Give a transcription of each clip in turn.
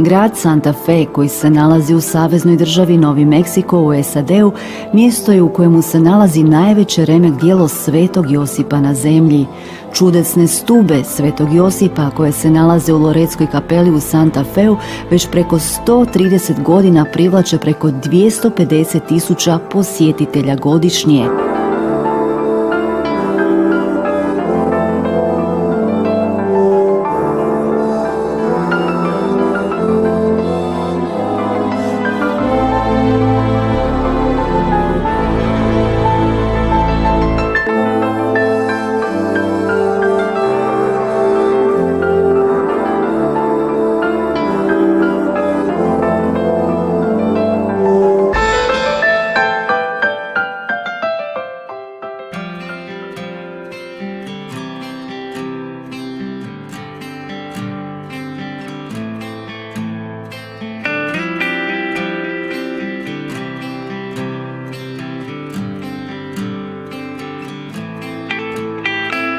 Grad Santa Fe, koji se nalazi u saveznoj državi Novi Meksiko u SAD-u, mjesto je u kojemu se nalazi najveće remek djelo Svetog Josipa na zemlji. Čudesne stube Svetog Josipa, koje se nalaze u Loretskoj kapeli u Santa Feu, već preko 130 godina privlače preko 250.000 posjetitelja godišnje.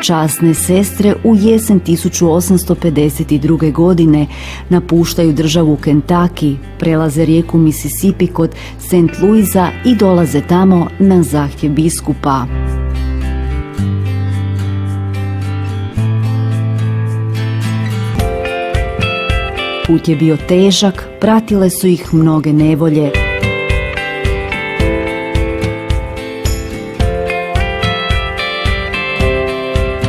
Časne sestre u jesen 1852. godine napuštaju državu Kentucky, prelaze rijeku Mississippi kod St. Louisa i dolaze tamo na zahtjev biskupa. Put je bio težak, pratile su ih mnoge nevolje.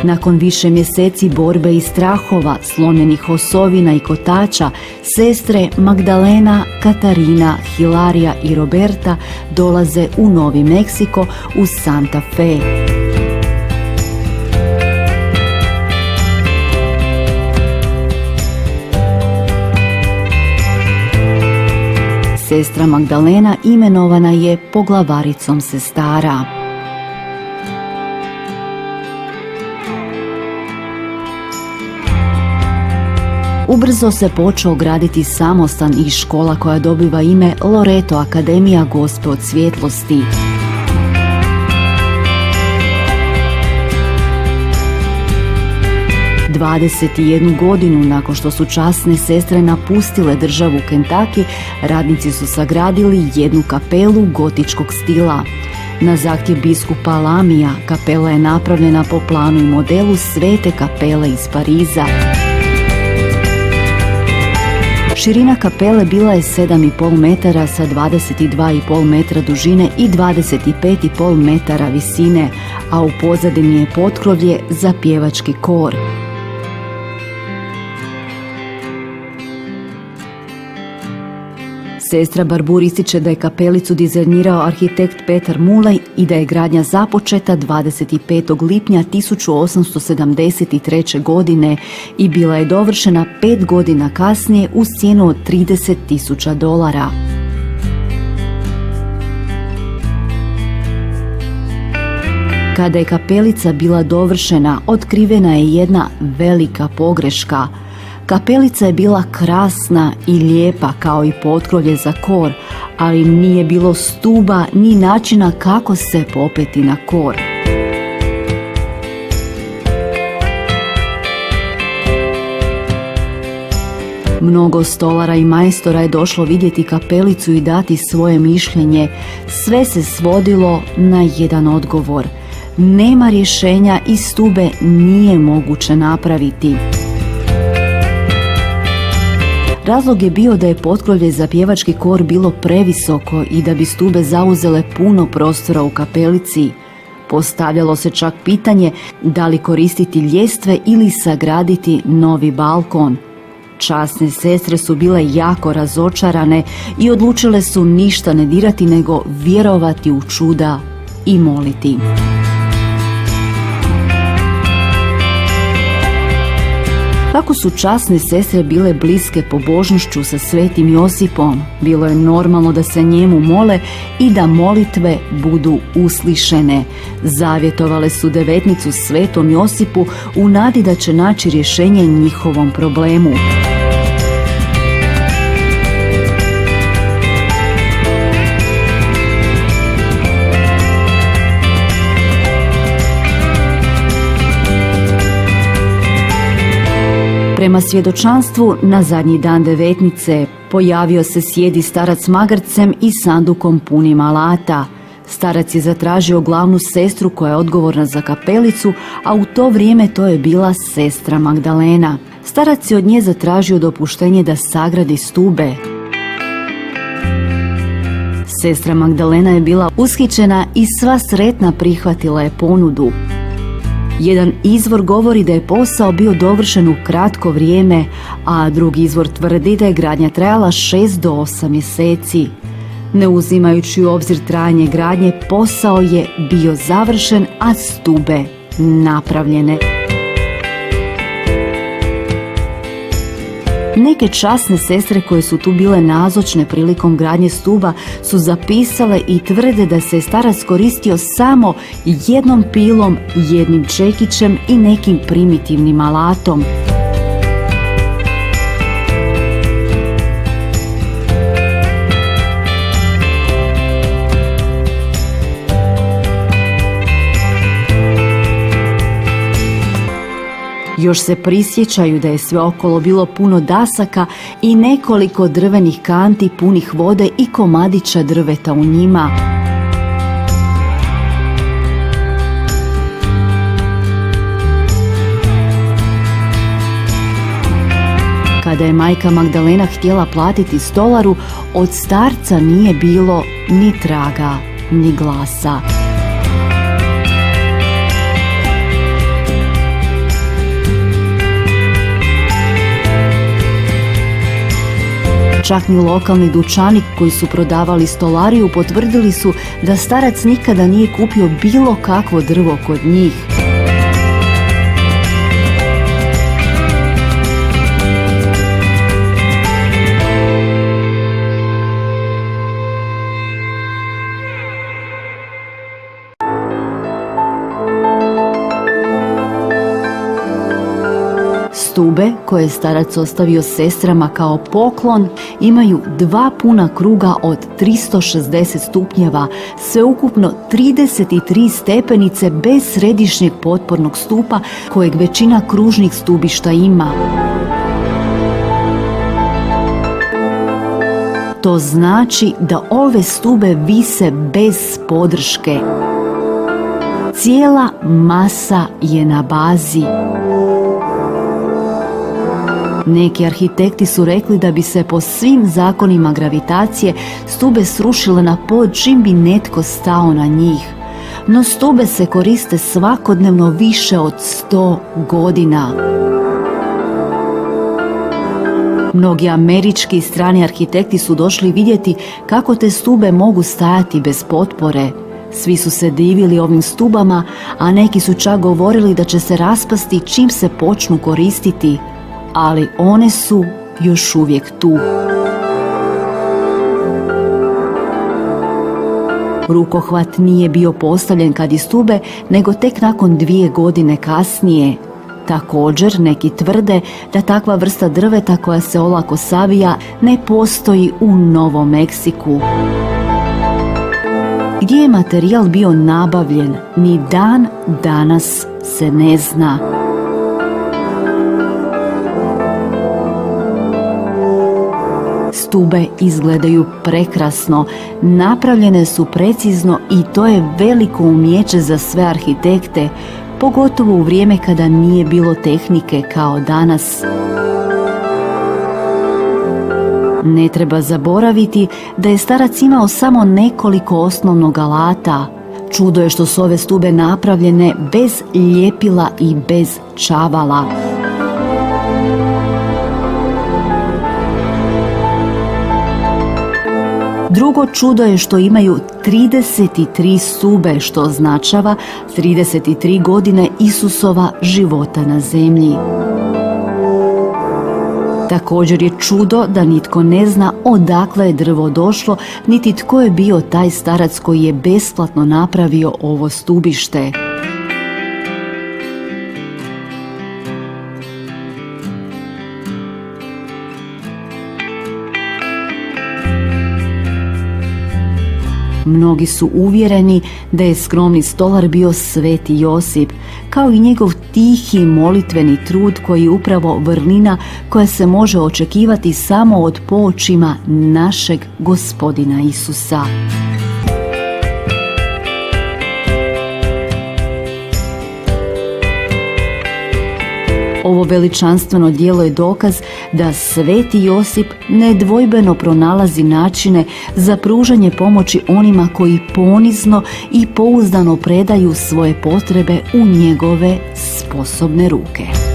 Nakon više mjeseci borbe i strahova, slomljenih osovina i kotača, sestre Magdalena, Katarina, Hilarija i Roberta dolaze u Novi Meksiko u Santa Fe. Sestra Magdalena imenovana je poglavaricom sestara. Ubrzo se počeo graditi samostan i škola koja dobiva ime Loreto Akademija Gospe od svjetlosti. – 21 godinu nakon što su časne sestre napustile državu Kentucky, radnici su sagradili jednu kapelu gotičkog stila. Na zahtjev biskupa Lamija, kapela je napravljena po planu i modelu Svete kapele iz Pariza. Širina kapele bila je 7,5 metara sa 22,5 metra dužine i 25,5 metara visine, a u pozadini je potkrovlje za pjevački kor. Sestra Barbur ističe da je kapelicu dizajnirao arhitekt Petar Mulej i da je gradnja započeta 25. lipnja 1873. godine i bila je dovršena 5 godina kasnije uz cijenu od $30.000. Kada je kapelica bila dovršena, otkrivena je jedna velika pogreška. Kapelica je bila krasna i lijepa kao i potkrovlje za kor, ali nije bilo stuba ni načina kako se popeti na kor. Mnogo stolara i majstora je došlo vidjeti kapelicu i dati svoje mišljenje. Sve se svodilo na jedan odgovor: nema rješenja i stube nije moguće napraviti. Razlog je bio da je potkrovlje za pjevački kor bilo previsoko i da bi stube zauzele puno prostora u kapelici. Postavljalo se čak pitanje da li koristiti ljestve ili sagraditi novi balkon. Časne sestre su bile jako razočarane i odlučile su ništa ne dirati nego vjerovati u čuda i moliti. Kako su časne sestre bile bliske pobožnošću sa Svetim Josipom, bilo je normalno da se njemu mole i da molitve budu uslišene. Zavjetovale su devetnicu Svetom Josipu u nadi da će naći rješenje njihovom problemu. Prema svjedočanstvu, na zadnji dan devetnice pojavio se sjedi starac s magarcem i sandukom punim alata. Starac je zatražio glavnu sestru koja je odgovorna za kapelicu, a u to vrijeme to je bila sestra Magdalena. Starac je od nje zatražio dopuštenje da sagradi stube. Sestra Magdalena je bila ushićena i sva sretna prihvatila je ponudu. Jedan izvor govori da je posao bio dovršen u kratko vrijeme, a drugi izvor tvrdi da je gradnja trajala 6 do 8 mjeseci. Ne uzimajući u obzir trajanje gradnje, posao je bio završen, a stube napravljene. Neke časne sestre koje su tu bile nazočne prilikom gradnje stuba su zapisale i tvrde da se starac koristio samo jednom pilom, jednim čekićem i nekim primitivnim alatom. Još se prisjećaju da je sve okolo bilo puno dasaka i nekoliko drvenih kanti punih vode i komadića drveta u njima. Kada je majka Magdalena htjela platiti stolaru, od starca nije bilo ni traga, ni glasa. Čak ni lokalni dućani koji su prodavali stolariju potvrdili su da starac nikada nije kupio bilo kakvo drvo kod njih. Stube koje je starac ostavio sestrama kao poklon imaju 2 puna kruga od 360 stupnjeva, sveukupno 33 stepenice bez središnjeg potpornog stupa kojeg većina kružnih stubišta ima. To znači da ove stube vise bez podrške. Cijela masa je na bazi. Neki arhitekti su rekli da bi se po svim zakonima gravitacije stube srušile na pod čim bi netko stao na njih. No stube se koriste svakodnevno više od 100 godina. Mnogi američki i strani arhitekti su došli vidjeti kako te stube mogu stajati bez potpore. Svi su se divili ovim stubama, a neki su čak govorili da će se raspasti čim se počnu koristiti. Ali one su još uvijek tu. Rukohvat nije bio postavljen kad iz stube, nego tek nakon 2 godine kasnije. Također, neki tvrde da takva vrsta drveta koja se olako savija ne postoji u Novom Meksiku. Gdje je materijal bio nabavljen, ni dan danas se ne zna. Stube izgledaju prekrasno, napravljene su precizno i to je veliko umijeće za sve arhitekte, pogotovo u vrijeme kada nije bilo tehnike kao danas. Ne treba zaboraviti da je starac imao samo nekoliko osnovnog alata. Čudo je što su ove stube napravljene bez ljepila i bez čavala. Drugo čudo je što imaju 33 stube, što označava 33 godine Isusova života na zemlji. Također je čudo da nitko ne zna odakle je drvo došlo, niti tko je bio taj starac koji je besplatno napravio ovo stubište. Mnogi su uvjereni da je skromni stolar bio sveti Josip, kao i njegov tihi molitveni trud koji je upravo vrlina koja se može očekivati samo od poočima našeg Gospodina Isusa. Ovo veličanstveno djelo je dokaz da sveti Josip nedvojbeno pronalazi načine za pružanje pomoći onima koji ponizno i pouzdano predaju svoje potrebe u njegove sposobne ruke.